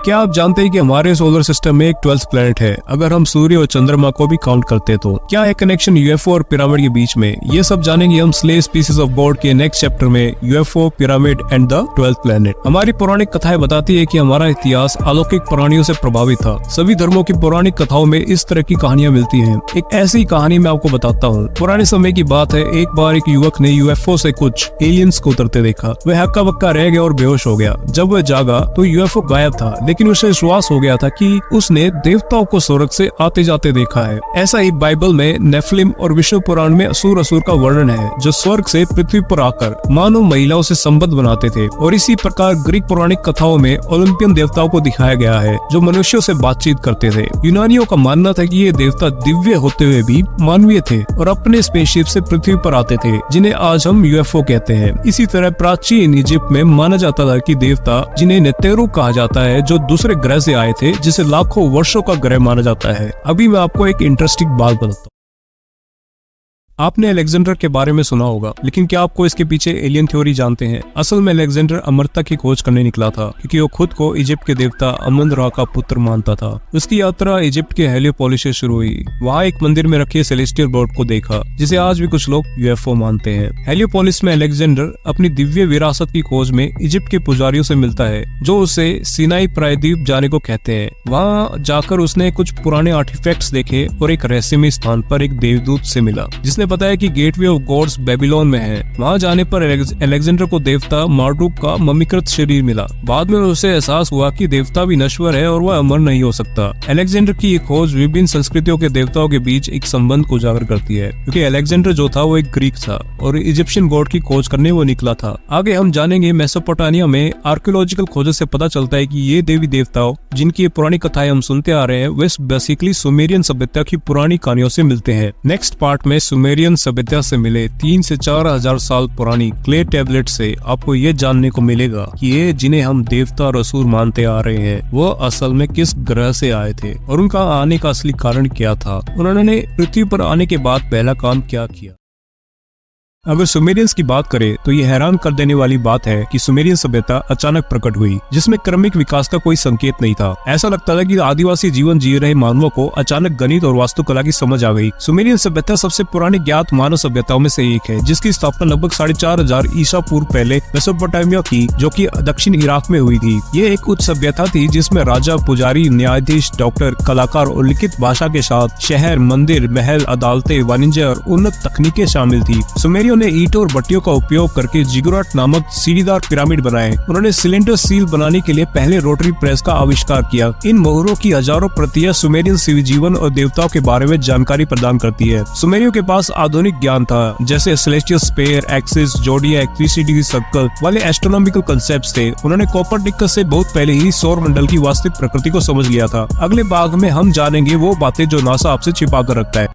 क्या आप जानते हैं कि हमारे सोलर सिस्टम में एक 12th प्लैनेट है अगर हम सूर्य और चंद्रमा को भी काउंट करते तो? क्या है कनेक्शन यूएफओ और पिरामिड के बीच में? ये सब जानेंगे हम स्ले स्पीसीज ऑफ गॉड के नेक्स्ट चैप्टर में, UFO, pyramid and the 12th planet. हमारी पौराणिक कथाएं बताती है कि हमारा इतिहास अलौकिक प्राणियों से प्रभावित था। सभी धर्मों की पौराणिक कथाओं में इस तरह की कहानियां मिलती हैं। एक ऐसी कहानी मैं आपको बताता हूँ। पुराने समय की बात है, एक बार एक युवक ने यूएफओ से कुछ एलियंस को उतरते देखा। वह हक्का बक्का रह गया और बेहोश हो गया। जब वह जागा तो यूएफओ गायब था, लेकिन उसे विश्वास हो गया था कि उसने देवताओं को स्वर्ग से आते जाते देखा है। ऐसा ही बाइबल में नेफिलिम और विष्णु पुराण में असुर का वर्णन है, जो स्वर्ग से पृथ्वी पर आकर मानव महिलाओं से संबंध बनाते थे। और इसी प्रकार ग्रीक पौराणिक कथाओं में ओलंपियन देवताओं को दिखाया गया है, जो मनुष्यों से बातचीत करते थे। यूनानियों का मानना था कि ये देवता दिव्य होते हुए भी मानवीय थे और अपने स्पेसशिप से पृथ्वी पर आते थे, जिन्हें आज हम यूएफओ कहते हैं। इसी तरह प्राचीन इजिप्ट में माना जाता था कि देवता, जिन्हें नेतेरू कहा जाता है, जो दूसरे ग्रह से आए थे, जिसे लाखों वर्षों का ग्रह माना जाता है। अभी मैं आपको एक इंटरेस्टिंग बात बताता हूँ। आपने अलेक्जेंडर के बारे में सुना होगा, लेकिन क्या आपको इसके पीछे एलियन थ्योरी जानते हैं? असल में अलेक्जेंडर अमरता की खोज करने निकला था, क्योंकि वो खुद को इजिप्ट के देवता अमन रा का पुत्र मानता था। उसकी यात्रा इजिप्ट के हेलियोपोलिस से शुरू हुई। वहाँ एक मंदिर में रखे सेलेस्टियल बोर्ड को देखा, जिसे आज भी कुछ लोग यूएफओ मानते हैं। हेलियोपोलिस में अलेक्जेंडर अपनी दिव्य विरासत की खोज में इजिप्ट के पुजारियों से मिलता है, जो उसे सिनाई प्रायद्वीप जाने को कहते हैं। वहाँ जाकर उसने कुछ पुराने आर्टिफैक्ट्स देखे और एक रहस्यमय स्थान पर एक देवदूत से मिला, जिसने बताया कि गेटवे ऑफ गॉड्स बेबीलोन में है। वहाँ जाने पर अलेक्जेंडर को देवता मार्डुक का मम्मीकृत शरीर मिला। बाद में उसे एहसास हुआ कि देवता भी नश्वर है और वह अमर नहीं हो सकता। अलेक्जेंडर की ये खोज विभिन्न संस्कृतियों के देवताओं के बीच एक संबंध को उजागर करती है, क्योंकि अलेक्जेंडर जो था वो एक ग्रीक था और इजिप्शियन गॉड की खोज करने वो निकला था। आगे हम जानेंगे मेसोपोटामिया में आर्कियोलॉजिकल खोजों से पता चलता है कि ये देवी देवताओं, जिनकी पुरानी कथाएं हम सुनते आ रहे हैं, वे बेसिकली सुमेरियन सभ्यता की पुरानी कहानियों से मिलते हैं। नेक्स्ट पार्ट में सुमेरियन सभ्यता से मिले 3 से 4 हजार साल पुरानी क्ले टैबलेट से आपको ये जानने को मिलेगा कि ये जिन्हें हम देवता और असुर मानते आ रहे हैं, वो असल में किस ग्रह से आए थे और उनका आने का असली कारण क्या था। उन्होंने पृथ्वी पर आने के बाद पहला काम क्या किया। अगर सुमेरियंस की बात करें तो ये हैरान कर देने वाली बात है कि सुमेरियन सभ्यता अचानक प्रकट हुई, जिसमें क्रमिक विकास का कोई संकेत नहीं था। ऐसा लगता था कि आदिवासी जीवन जी रहे मानवों को अचानक गणित और वास्तुकला की समझ आ गई। सुमेरियन सभ्यता सबसे पुरानी ज्ञात मानव सभ्यताओं में से एक है, जिसकी स्थापना लगभग 4500 ईसा पूर्व पहले मेसोपोटामिया की, जो कि दक्षिण इराक में हुई थी। ये एक उच्च सभ्यता थी जिसमें राजा, पुजारी, न्यायाधीश, डॉक्टर, कलाकार और लिखित भाषा के साथ शहर, मंदिर, महल, अदालतें, वाणिज्य और उन्नत तकनीकें शामिल थी। सुमेरियों ने ईंटों और भट्टियों का उपयोग करके जिगुराट नामक सीढ़ीदार पिरामिड बनाए। उन्होंने सिलेंडर सील बनाने के लिए पहले रोटरी प्रेस का आविष्कार किया। इन मोहरों की हजारों प्रतियां सुमेरियन शिव जीवन और देवताओं के बारे में जानकारी प्रदान करती है। सुमेरियों के पास आधुनिक ज्ञान था, जैसे celestial sphere, axis, zodiac, 360 circle वाले एस्ट्रोनॉमिकल कंसेप्ट्स थे। उन्होंने कोपरनिकस से बहुत पहले ही सौर मंडल की वास्तविक प्रकृति को समझ लिया था। अगले भाग में हम जानेंगे वो बातें जो नासा आपसे छिपा कर रखता है।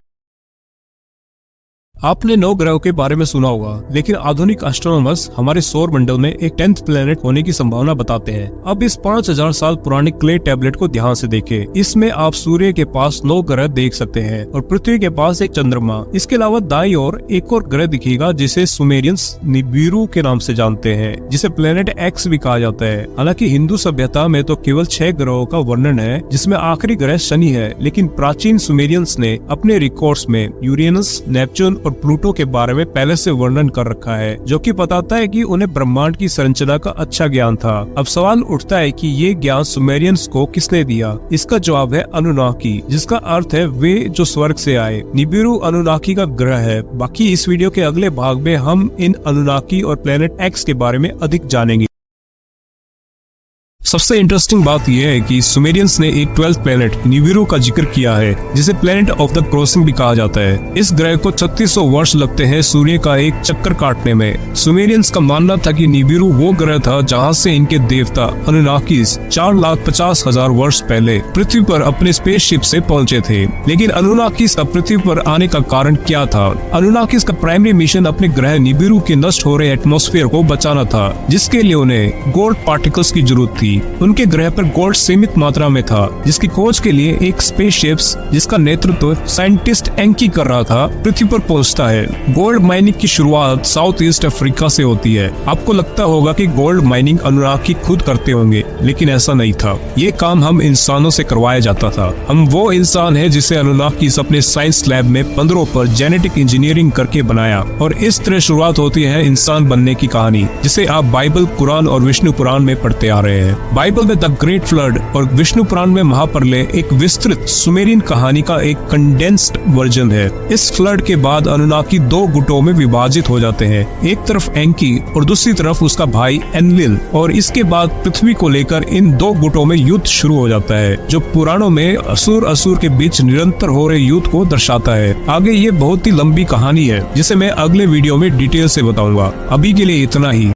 आपने 9 ग्रहों के बारे में सुना होगा, लेकिन आधुनिक एस्ट्रोनॉमर्स हमारे सौर मंडल में एक 10th प्लेनेट होने की संभावना बताते हैं। अब इस 5000 साल पुराने क्ले टैबलेट को ध्यान से देखें। इसमें आप सूर्य के पास 9 ग्रह देख सकते हैं और पृथ्वी के पास एक चंद्रमा। इसके अलावा दाईं ओर एक और ग्रह दिखेगा, जिसे सुमेरियंस निबिरू के नाम से जानते हैं, जिसे प्लेनेट एक्स भी कहा जाता है। हालांकि हिंदू सभ्यता में तो केवल 6 ग्रहों का वर्णन है, जिसमें आखिरी ग्रह शनि है, लेकिन प्राचीन सुमेरियंस ने अपने रिकॉर्ड्स में यूरेनस, नेपच्यून और प्लूटो के बारे में पहले से वर्णन कर रखा है, जो कि बताता है कि उन्हें ब्रह्मांड की संरचना का अच्छा ज्ञान था। अब सवाल उठता है कि ये ज्ञान सुमेरियंस को किसने दिया? इसका जवाब है अनुनाकी, जिसका अर्थ है वे जो स्वर्ग से आए। निबिरू अनुनाकी का ग्रह है। बाकी इस वीडियो के अगले भाग में हम इन अनुनाकी और प्लेनेट एक्स के बारे में अधिक जानेंगे। सबसे इंटरेस्टिंग बात यह है कि सुमेरियंस ने एक 12th प्लेनेट निबिरू का जिक्र किया है, जिसे प्लेनेट ऑफ द क्रॉसिंग भी कहा जाता है। इस ग्रह को 3600 वर्ष लगते हैं सूर्य का एक चक्कर काटने में। सुमेरियंस का मानना था कि निबिरू वो ग्रह था जहां से इनके देवता अनुनाकीस 4,50,000 वर्ष पहले पृथ्वी पर अपने स्पेसशिप से पहुंचे थे। लेकिन अनुनाकीस का पृथ्वी पर आने का कारण क्या था? अनुनाकीस का प्राइमरी मिशन अपने ग्रह निबिरू के नष्ट हो रहे एटमॉस्फेयर को बचाना था, जिसके लिए उन्हें गोल्ड पार्टिकल्स की जरूरत थी। थी। उनके ग्रह पर गोल्ड सीमित मात्रा में था, जिसकी खोज के लिए एक स्पेसशिप्स जिसका नेतृत्व साइंटिस्ट एंकी कर रहा था पृथ्वी पर पहुंचता है। गोल्ड माइनिंग की शुरुआत साउथ ईस्ट अफ्रीका से होती है। आपको लगता होगा कि गोल्ड माइनिंग अनुनाकी खुद करते होंगे, लेकिन ऐसा नहीं था। ये काम हम इंसानों से करवाया जाता था। हम वो इंसान है जिसे अनुनाकीस अपने साइंस लैब में 15 पर जेनेटिक इंजीनियरिंग करके बनाया, और इस तरह शुरुआत होती है इंसान बनने की कहानी, जिसे आप बाइबल, कुरान और विष्णु पुराण में पढ़ते आ रहे हैं। बाइबल में द ग्रेट फ्लड और विष्णु पुराण में महाप्रलय एक विस्तृत सुमेरियन कहानी का एक कंडेंस्ड वर्जन है। इस फ्लड के बाद अनुनाकी 2 गुटों में विभाजित हो जाते हैं, एक तरफ एंकी और दूसरी तरफ उसका भाई एनलिल, और इसके बाद पृथ्वी को लेकर इन 2 गुटों में युद्ध शुरू हो जाता है, जो पुराणों में असुर के बीच निरंतर हो रहे युद्ध को दर्शाता है। आगे ये बहुत ही लंबी कहानी है, जिसे मैं अगले वीडियो में डिटेल से बताऊंगा। अभी के लिए इतना ही।